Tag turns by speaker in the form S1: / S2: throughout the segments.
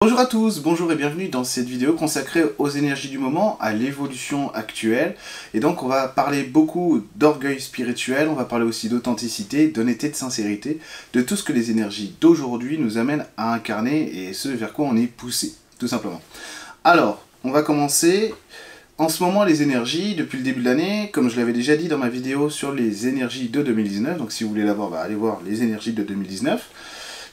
S1: Bonjour à tous, bonjour et bienvenue dans cette vidéo consacrée aux énergies du moment, à l'évolution actuelle. Et donc on va parler beaucoup d'orgueil spirituel, on va parler aussi d'authenticité, d'honnêteté, de sincérité, de tout ce que les énergies d'aujourd'hui nous amènent à incarner et ce vers quoi on est poussé, tout simplement. Alors, on va commencer. En ce moment, les énergies, depuis le début de l'année, comme je l'avais déjà dit dans ma vidéo sur les énergies de 2019, donc si vous voulez la voir, allez voir les énergies de 2019,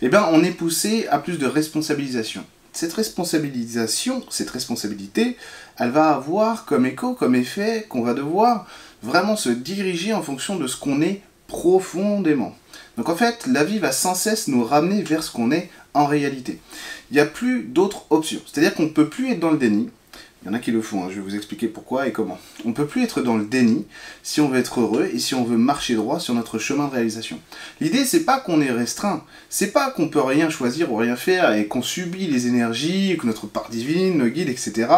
S1: eh bien, on est poussé à plus de responsabilisation. Cette responsabilité, elle va avoir comme écho, comme effet, qu'on va devoir vraiment se diriger en fonction de ce qu'on est profondément. Donc en fait, la vie va sans cesse nous ramener vers ce qu'on est en réalité. Il n'y a plus d'autres options. C'est-à-dire qu'on ne peut plus être dans le déni. Il y en a qui le font, hein, je vais vous expliquer pourquoi et comment. On ne peut plus être dans le déni si on veut être heureux et si on veut marcher droit sur notre chemin de réalisation. L'idée, c'est pas qu'on est restreint, c'est pas qu'on peut rien choisir ou rien faire et qu'on subit les énergies, que notre part divine, nos guides, etc.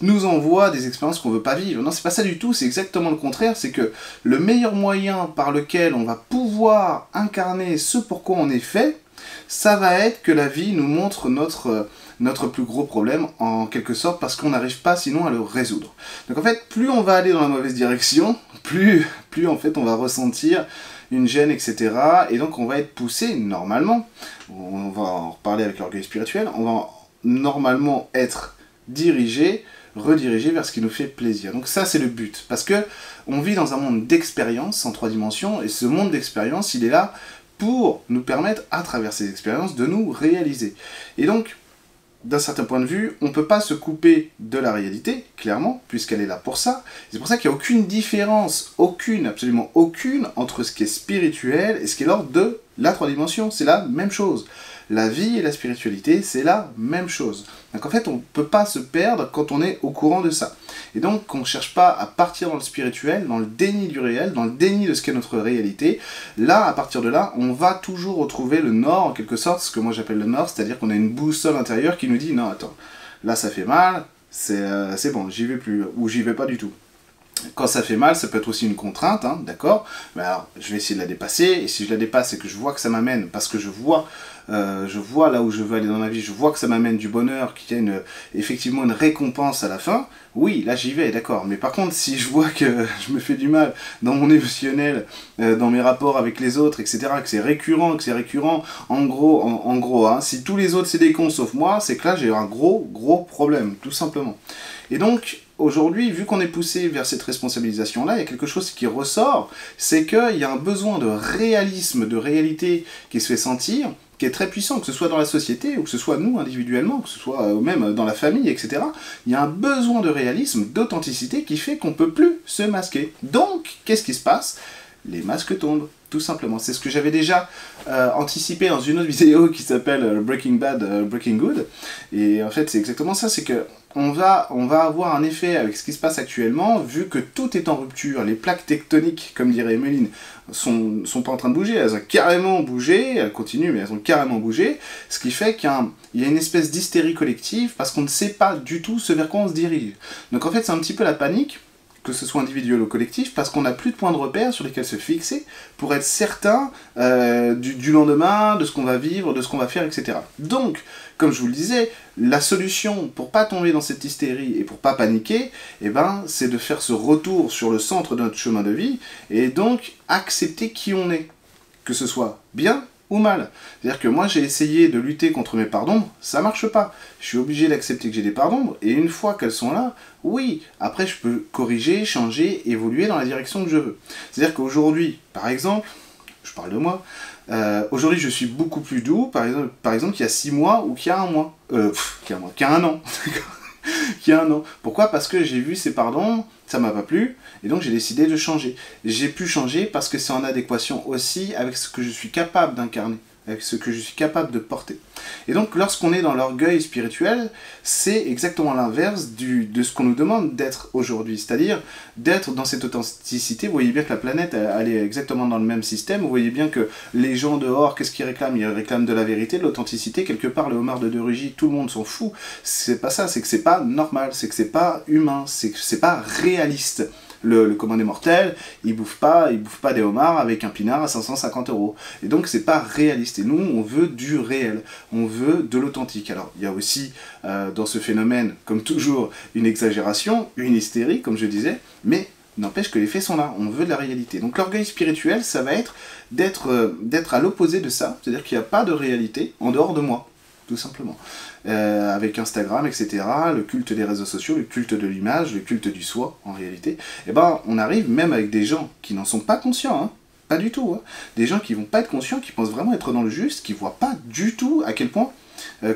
S1: nous envoie des expériences qu'on veut pas vivre. Non, c'est pas ça du tout, c'est exactement le contraire, c'est que le meilleur moyen par lequel on va pouvoir incarner ce pourquoi on est fait, ça va être que la vie nous montre notre plus gros problème, en quelque sorte, parce qu'on n'arrive pas sinon à le résoudre. Donc en fait, plus on va aller dans la mauvaise direction, plus en fait on va ressentir une gêne, etc. Et donc on va être poussé, normalement, on va en reparler avec l'orgueil spirituel, on va normalement être dirigé, redirigé vers ce qui nous fait plaisir. Donc ça c'est le but, parce que on vit dans un monde d'expérience en 3 dimensions, et ce monde d'expérience, il est là pour nous permettre, à travers ces expériences, de nous réaliser. Et donc, d'un certain point de vue, on ne peut pas se couper de la réalité, clairement, puisqu'elle est là pour ça. C'est pour ça qu'il n'y a aucune différence, absolument aucune, entre ce qui est spirituel et ce qui est l'ordre de la 3 dimensions. C'est la même chose. La vie et la spiritualité, c'est la même chose. Donc en fait, on ne peut pas se perdre quand on est au courant de ça. Et donc, on ne cherche pas à partir dans le spirituel, dans le déni du réel, dans le déni de ce qu'est notre réalité. Là, à partir de là, on va toujours retrouver le nord, en quelque sorte, ce que moi j'appelle le nord, c'est-à-dire qu'on a une boussole intérieure qui nous dit « Non, attends, là ça fait mal, c'est bon, j'y vais plus, ou j'y vais pas du tout ». Quand ça fait mal, ça peut être aussi une contrainte, hein, d'accord. Mais alors, je vais essayer de la dépasser, et si je la dépasse et que je vois que ça m'amène, parce que je vois là où je veux aller dans ma vie, je vois que ça m'amène du bonheur, qu'il y a effectivement une récompense à la fin, oui, là j'y vais, d'accord. Mais par contre, si je vois que je me fais du mal dans mon émotionnel, dans mes rapports avec les autres, etc., que c'est récurrent, en gros, hein, si tous les autres c'est des cons sauf moi, c'est que là j'ai un gros problème, tout simplement. Et donc, aujourd'hui, vu qu'on est poussé vers cette responsabilisation-là, il y a quelque chose qui ressort, c'est qu'il y a un besoin de réalisme, de réalité qui se fait sentir, qui est très puissant, que ce soit dans la société, ou que ce soit nous individuellement, que ce soit même dans la famille, etc. Il y a un besoin de réalisme, d'authenticité qui fait qu'on ne peut plus se masquer. Donc, qu'est-ce qui se passe? Les masques tombent, tout simplement. C'est ce que j'avais déjà anticipé dans une autre vidéo qui s'appelle Breaking Bad, Breaking Good. Et en fait, c'est exactement ça, c'est que on va avoir un effet avec ce qui se passe actuellement, vu que tout est en rupture. Les plaques tectoniques, comme dirait Emeline, sont pas en train de bouger, elles ont carrément bougé, elles continuent, mais elles ont carrément bougé, ce qui fait qu'il y a une espèce d'hystérie collective, parce qu'on ne sait pas du tout ce vers quoi on se dirige. Donc en fait, c'est un petit peu la panique, que ce soit individuel ou collectif, parce qu'on n'a plus de points de repère sur lesquels se fixer pour être certain du lendemain, de ce qu'on va vivre, de ce qu'on va faire, etc. Donc, comme je vous le disais, la solution pour pas tomber dans cette hystérie et pour pas paniquer, eh ben, c'est de faire ce retour sur le centre de notre chemin de vie et donc accepter qui on est, que ce soit bien ou mal. C'est-à-dire que moi j'ai essayé de lutter contre mes parts d'ombre, ça marche pas. Je suis obligé d'accepter que j'ai des parts d'ombre, et une fois qu'elles sont là, oui, après je peux corriger, changer, évoluer dans la direction que je veux. C'est-à-dire qu'aujourd'hui, par exemple, je parle de moi, aujourd'hui je suis beaucoup plus doux, par exemple qu'il y a 6 mois ou qu'il y a 1 mois. Qu'il y a 1 an. Qu'il y a 1 an. Pourquoi? Parce que j'ai vu ces parts d'ombre, ça m'a pas plu, et donc j'ai décidé de changer. J'ai pu changer parce que c'est en adéquation aussi avec ce que je suis capable d'incarner, avec ce que je suis capable de porter. Et donc lorsqu'on est dans l'orgueil spirituel, c'est exactement l'inverse de ce qu'on nous demande d'être aujourd'hui, c'est-à-dire d'être dans cette authenticité. Vous voyez bien que la planète, elle est exactement dans le même système, vous voyez bien que les gens dehors, qu'est-ce qu'ils réclament? Ils réclament de la vérité, de l'authenticité, quelque part le homard de Rugy, tout le monde s'en fout. C'est pas ça, c'est que c'est pas normal, c'est que c'est pas humain, c'est que c'est pas réaliste. Le commun des mortels, il bouffe pas des homards avec un pinard à 550 euros. Et donc c'est pas réaliste. Et nous, on veut du réel, on veut de l'authentique. Alors il y a aussi dans ce phénomène, comme toujours, une exagération, une hystérie, comme je disais, mais n'empêche que les faits sont là, on veut de la réalité. Donc l'orgueil spirituel, ça va être d'être à l'opposé de ça, c'est-à-dire qu'il n'y a pas de réalité en dehors de moi, tout simplement. Avec Instagram, etc., le culte des réseaux sociaux, le culte de l'image, le culte du soi, en réalité, eh ben, on arrive même avec des gens qui n'en sont pas conscients, hein, pas du tout, hein, des gens qui vont pas être conscients, qui pensent vraiment être dans le juste, qui voient pas du tout à quel point,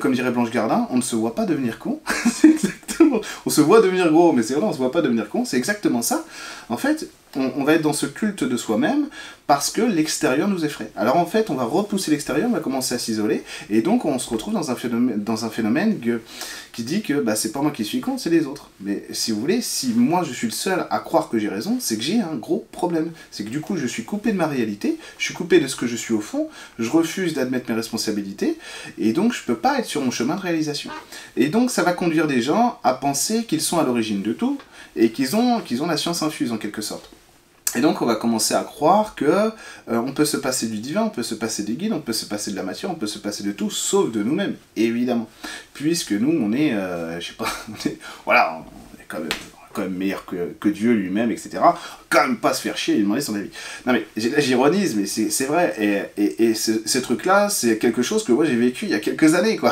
S1: comme dirait Blanche Gardin, on ne se voit pas devenir con, c'est exactement, on se voit devenir gros, mais c'est vrai, on se voit pas devenir con, c'est exactement ça. En fait, on va être dans ce culte de soi-même parce que l'extérieur nous effraie. Alors en fait, on va repousser l'extérieur, on va commencer à s'isoler, et donc on se retrouve dans un phénomène qui dit que bah, c'est pas moi qui suis con, c'est les autres. Mais si vous voulez, si moi je suis le seul à croire que j'ai raison, c'est que j'ai un gros problème. C'est que du coup, je suis coupé de ma réalité, je suis coupé de ce que je suis au fond, je refuse d'admettre mes responsabilités, et donc je peux pas être sur mon chemin de réalisation. Et donc ça va conduire des gens à penser qu'ils sont à l'origine de tout, et qu'ils ont la science infuse en quelque sorte. Et donc on va commencer à croire que on peut se passer du divin, on peut se passer des guides, on peut se passer de la matière, on peut se passer de tout, sauf de nous-mêmes, évidemment. Puisque nous, on est, je sais pas, voilà, on est quand même meilleur que Dieu lui-même, etc. Quand même pas se faire chier et lui demander son avis. Non mais, là j'ironise, mais c'est vrai, et ce truc-là, c'est quelque chose que moi j'ai vécu il y a quelques années, quoi.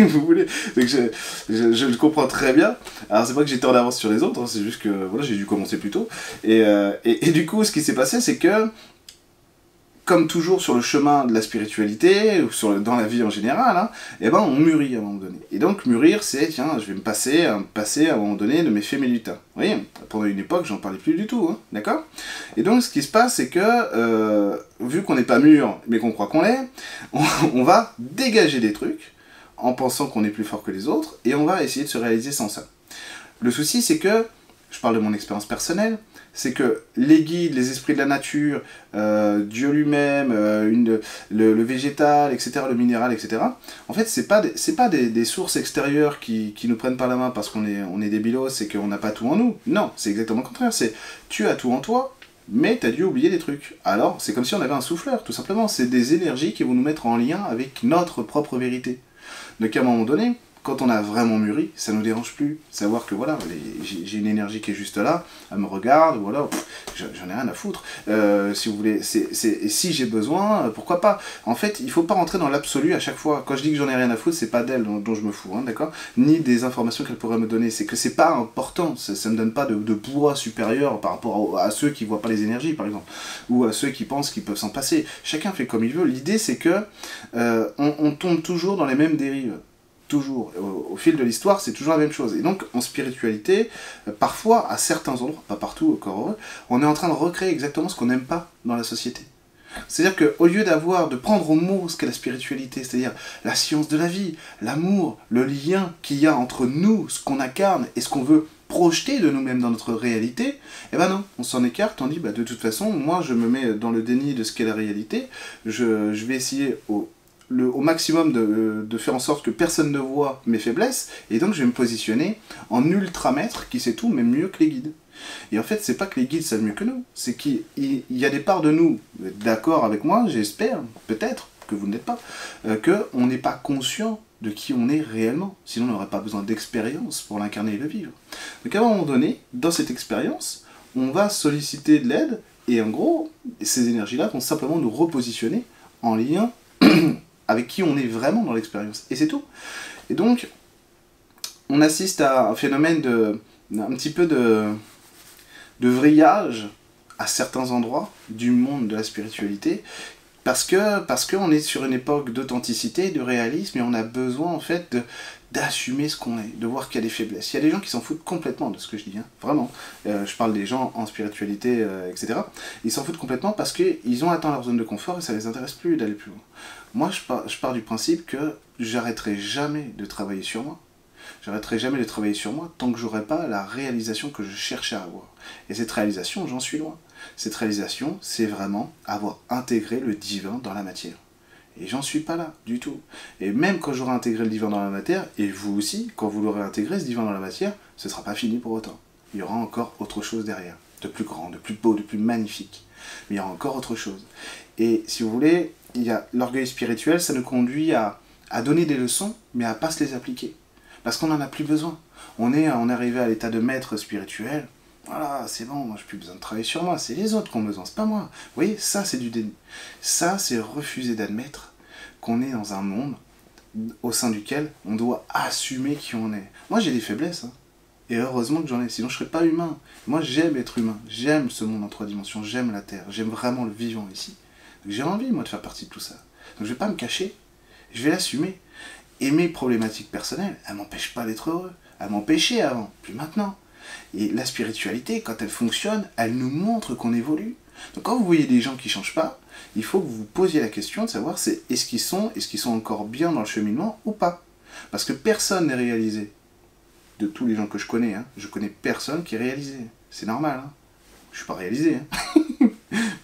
S1: Vous voulez. Donc je le comprends très bien. Alors c'est pas que j'étais en avance sur les autres, hein, c'est juste que voilà, j'ai dû commencer plus tôt. Et du coup, ce qui s'est passé, c'est que, comme toujours sur le chemin de la spiritualité, ou dans la vie en général, hein, eh ben on mûrit à un moment donné. Et donc mûrir, c'est, tiens, je vais me passer à un moment donné de mes faits mélutins. Vous voyez, pendant une époque, j'en parlais plus du tout, hein, d'accord? Et donc ce qui se passe, c'est que, vu qu'on n'est pas mûr, mais qu'on croit qu'on l'est, on va dégager des trucs, en pensant qu'on est plus fort que les autres, et on va essayer de se réaliser sans ça. Le souci, c'est que, je parle de mon expérience personnelle, c'est que les guides, les esprits de la nature, Dieu lui-même, le végétal, etc., le minéral, etc., en fait, c'est pas des sources extérieures qui nous prennent par la main parce qu'on est débilos et qu'on n'a pas tout en nous. Non, c'est exactement le contraire, c'est tu as tout en toi, mais tu as dû oublier des trucs. Alors, c'est comme si on avait un souffleur, tout simplement. C'est des énergies qui vont nous mettre en lien avec notre propre vérité. Donc à un moment donné, quand on a vraiment mûri, ça nous dérange plus. Savoir que voilà, j'ai une énergie qui est juste là, elle me regarde, voilà, j'en ai rien à foutre. Si vous voulez, et si j'ai besoin, pourquoi pas. En fait, il faut pas rentrer dans l'absolu à chaque fois. Quand je dis que j'en ai rien à foutre, c'est pas d'elle dont je me fous, hein, d'accord? Ni des informations qu'elle pourrait me donner. C'est que c'est pas important, ça me donne pas de poids supérieur par rapport à ceux qui voient pas les énergies, par exemple. Ou à ceux qui pensent qu'ils peuvent s'en passer. Chacun fait comme il veut. L'idée, c'est que on tombe toujours dans les mêmes dérives. Toujours, au fil de l'histoire, c'est toujours la même chose. Et donc, en spiritualité, parfois, à certains endroits, pas partout, encore heureux, on est en train de recréer exactement ce qu'on n'aime pas dans la société. C'est-à-dire qu'au lieu de prendre au mot ce qu'est la spiritualité, c'est-à-dire la science de la vie, l'amour, le lien qu'il y a entre nous, ce qu'on incarne et ce qu'on veut projeter de nous-mêmes dans notre réalité, eh ben non, on s'en écarte, on dit, bah, de toute façon, moi je me mets dans le déni de ce qu'est la réalité, je vais essayer au maximum de faire en sorte que personne ne voit mes faiblesses, et donc je vais me positionner en ultra-maître qui sait tout, même mieux que les guides. Et en fait, c'est pas que les guides savent mieux que nous, c'est qu'il y a des parts de nous, d'accord avec moi, j'espère, peut-être, que vous n'êtes pas, qu'on n'est pas conscient de qui on est réellement, sinon on n'aurait pas besoin d'expérience pour l'incarner et le vivre. Donc à un moment donné, dans cette expérience, on va solliciter de l'aide, et en gros, ces énergies-là vont simplement nous repositionner en lien avec qui on est vraiment dans l'expérience. Et c'est tout. Et donc, on assiste à un phénomène un petit peu de vrillage à certains endroits du monde de la spiritualité, parce qu'on est sur une époque d'authenticité, de réalisme, et on a besoin en fait d'assumer ce qu'on est, de voir qu'il y a des faiblesses. Il y a des gens qui s'en foutent complètement de ce que je dis, hein, vraiment. Je parle des gens en spiritualité, etc. Ils s'en foutent complètement parce qu'ils ont atteint leur zone de confort et ça les intéresse plus d'aller plus loin. Moi, je pars du principe que j'arrêterai jamais de travailler sur moi. J'arrêterai jamais de travailler sur moi tant que j'aurai pas la réalisation que je cherche à avoir. Et cette réalisation, j'en suis loin. Cette réalisation, c'est vraiment avoir intégré le divin dans la matière. Et j'en suis pas là, du tout. Et même quand j'aurai intégré le divin dans la matière, et vous aussi, quand vous l'aurez intégré, ce divin dans la matière, ce sera pas fini pour autant. il y aura encore autre chose derrière, de plus grand, de plus beau, de plus magnifique. Mais il y aura encore autre chose. Et si vous voulez, il y a l'orgueil spirituel, ça nous conduit à donner des leçons, mais à ne pas se les appliquer. Parce qu'on n'en a plus besoin. On est arrivé à l'état de maître spirituel. Voilà, c'est bon, moi j'ai plus besoin de travailler sur moi, c'est les autres qui ont besoin, c'est pas moi. Vous voyez, ça c'est du déni. Ça c'est refuser d'admettre qu'on est dans un monde au sein duquel on doit assumer qui on est. Moi j'ai des faiblesses, hein. Et heureusement que j'en ai, sinon je serais pas humain. Moi j'aime être humain, j'aime ce monde en 3 dimensions, j'aime la Terre, j'aime vraiment le vivant ici. Donc j'ai envie moi de faire partie de tout ça. Donc je vais pas me cacher, je vais l'assumer. Et mes problématiques personnelles, elles m'empêchent pas d'être heureux. Elles m'empêchaient avant, puis maintenant. Et la spiritualité, quand elle fonctionne, elle nous montre qu'on évolue. Donc quand vous voyez des gens qui ne changent pas, il faut que vous vous posiez la question de savoir est-ce qu'ils sont encore bien dans le cheminement ou pas. Parce que personne n'est réalisé. De tous les gens que je connais, hein, je connais personne qui est réalisé. C'est normal, hein. Je suis pas réalisé. Hein.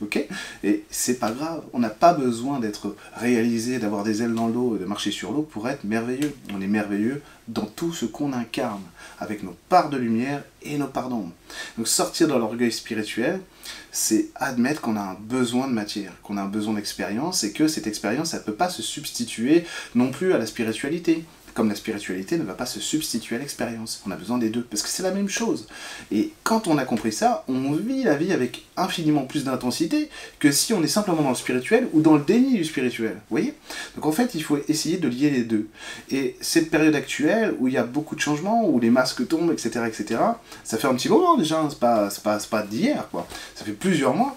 S1: Ok. Et c'est pas grave. On n'a pas besoin d'être réalisé, d'avoir des ailes dans l'eau, de marcher sur l'eau pour être merveilleux. On est merveilleux dans tout ce qu'on incarne, avec nos parts de lumière et nos parts d'ombre. Donc sortir dans l'orgueil spirituel, c'est admettre qu'on a un besoin de matière, qu'on a un besoin d'expérience, et que cette expérience, elle ne peut pas se substituer non plus à la spiritualité. Comme la spiritualité ne va pas se substituer à l'expérience. On a besoin des deux, parce que c'est la même chose. Et quand on a compris ça, on vit la vie avec infiniment plus d'intensité que si on est simplement dans le spirituel ou dans le déni du spirituel. Vous voyez? Donc en fait, il faut essayer de lier les deux. Et cette période actuelle, où il y a beaucoup de changements, où les masques tombent, etc., ça fait un petit moment déjà, hein, c'est pas d'hier, quoi. Ça fait plusieurs mois.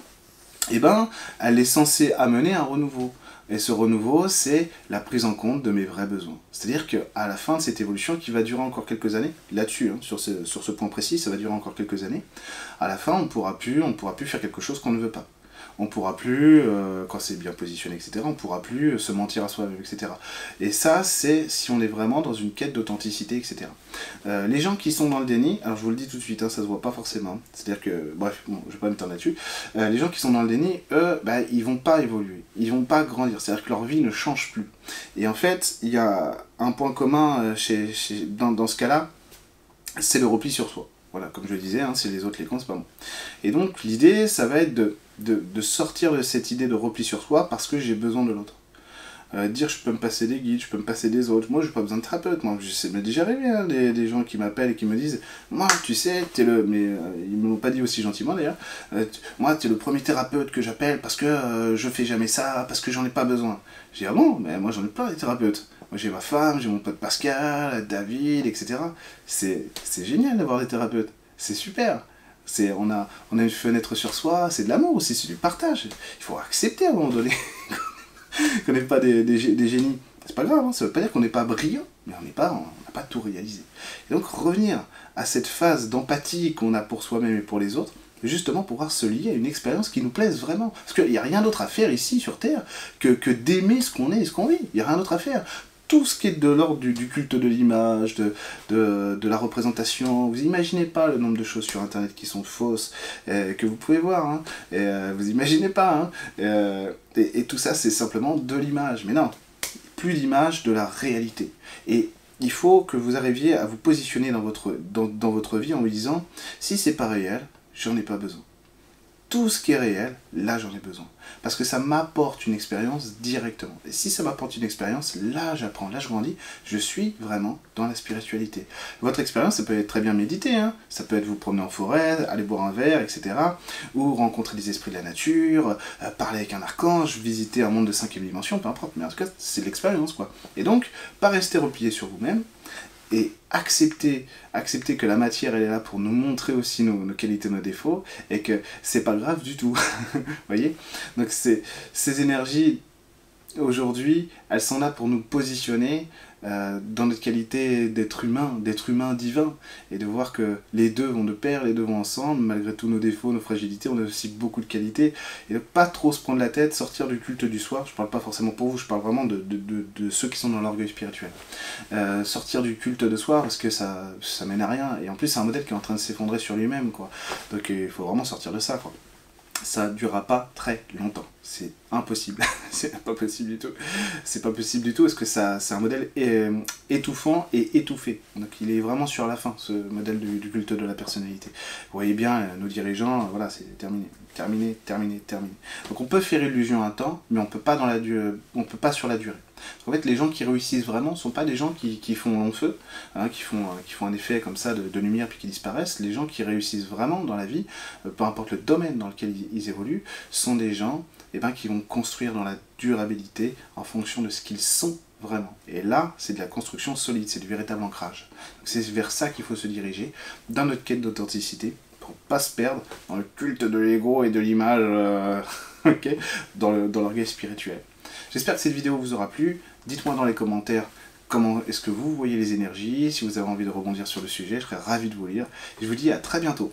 S1: Et ben, elle est censée amener un renouveau. Et ce renouveau, c'est la prise en compte de mes vrais besoins. C'est-à-dire qu'à la fin de cette évolution, qui va durer encore quelques années, là-dessus, hein, sur ce point précis, ça va durer encore quelques années, à la fin, on ne pourra plus faire quelque chose qu'on ne veut pas. On ne pourra plus, quand c'est bien positionné, etc., on ne pourra plus se mentir à soi-même, etc. Et ça, c'est si on est vraiment dans une quête d'authenticité, etc. Les gens qui sont dans le déni, alors je vous le dis tout de suite, hein, ça se voit pas forcément, c'est-à-dire que, bref, bon, je vais pas m'étendre là-dessus, les gens qui sont dans le déni, eux, bah, ils vont pas évoluer, ils vont pas grandir, c'est-à-dire que leur vie ne change plus. Et en fait, il y a un point commun dans ce cas-là, c'est le repli sur soi. Voilà, comme je le disais, hein, c'est les autres les cons, c'est pas moi. Et donc l'idée, ça va être de sortir de cette idée de repli sur soi parce que j'ai besoin de l'autre. Dire je peux me passer des guides, je peux me passer des autres. Moi, j'ai pas besoin de thérapeute. Moi, ça m'est déjà arrivé, hein, des gens qui m'appellent et qui me disent moi, tu sais, t'es le. Mais ils me l'ont pas dit aussi gentiment d'ailleurs. Moi, t'es le premier thérapeute que j'appelle parce que je fais jamais ça, parce que j'en ai pas besoin. J'ai dit ah bon, mais moi, j'en ai pas des thérapeutes. Moi, j'ai ma femme, j'ai mon pote Pascal, David, etc. C'est génial d'avoir des thérapeutes. C'est super. On a une fenêtre sur soi, c'est de l'amour aussi, c'est du partage. Il faut accepter à un moment donné qu'on n'est pas des génies. C'est pas grave, hein, ça veut pas dire qu'on n'est pas brillant, mais on n'a pas tout réalisé. Et donc revenir à cette phase d'empathie qu'on a pour soi-même et pour les autres, justement pour pouvoir se lier à une expérience qui nous plaise vraiment. Parce qu'il n'y a rien d'autre à faire ici sur Terre que d'aimer ce qu'on est et ce qu'on vit. Il n'y a rien d'autre à faire. Tout ce qui est de l'ordre du culte de l'image, de la représentation, vous imaginez pas le nombre de choses sur internet qui sont fausses, que vous pouvez voir, hein, vous imaginez pas, hein, et tout ça c'est simplement de l'image, mais non, plus l'image de la réalité. Et il faut que vous arriviez à vous positionner dans votre vie en vous disant, si c'est pas réel, j'en ai pas besoin. Tout ce qui est réel, là j'en ai besoin. Parce que ça m'apporte une expérience directement. Et si ça m'apporte une expérience, là j'apprends, là je grandis, je suis vraiment dans la spiritualité. Votre expérience, ça peut être très bien médité, hein. Ça peut être vous promener en forêt, aller boire un verre, etc. Ou rencontrer des esprits de la nature, parler avec un archange, visiter un monde de 5e dimension, peu importe. Mais en tout cas, c'est de l'expérience, quoi. Et donc, pas rester replié sur vous-même, et accepter que la matière elle est là pour nous montrer aussi nos qualités, nos défauts, et que c'est pas grave du tout. Vous voyez? Donc ces énergies aujourd'hui, elles sont là pour nous positionner dans notre qualité d'être humain divin, et de voir que les deux vont de pair, les deux vont ensemble, malgré tous nos défauts, nos fragilités, on a aussi beaucoup de qualités, et de pas trop se prendre la tête, sortir du culte du soi. Je parle pas forcément pour vous, je parle vraiment de ceux qui sont dans l'orgueil spirituel. Sortir du culte de soi, parce que ça mène à rien, et en plus c'est un modèle qui est en train de s'effondrer sur lui-même, quoi. Donc il faut vraiment sortir de ça, quoi. ça ne durera pas très longtemps. C'est impossible. C'est pas possible du tout. C'est pas possible du tout parce que c'est un modèle étouffant et étouffé. Donc il est vraiment sur la fin, ce modèle du culte de la personnalité. Vous voyez bien, nos dirigeants, voilà, c'est terminé. Terminé, terminé, terminé. Donc on peut faire illusion un temps, mais on peut pas on peut pas sur la durée. En fait, les gens qui réussissent vraiment ne sont pas des gens qui font long feu, hein, qui font un effet comme ça de lumière puis qui disparaissent. Les gens qui réussissent vraiment dans la vie, peu importe le domaine dans lequel ils évoluent, sont des gens qui vont construire dans la durabilité en fonction de ce qu'ils sont vraiment. Et là, c'est de la construction solide, c'est du véritable ancrage. C'est vers ça qu'il faut se diriger, dans notre quête d'authenticité, pour ne pas se perdre dans le culte de l'ego et de l'image, okay, dans l'orgueil spirituel. J'espère que cette vidéo vous aura plu. Dites-moi dans les commentaires comment est-ce que vous voyez les énergies. Si vous avez envie de rebondir sur le sujet, je serais ravi de vous lire. Et je vous dis à très bientôt.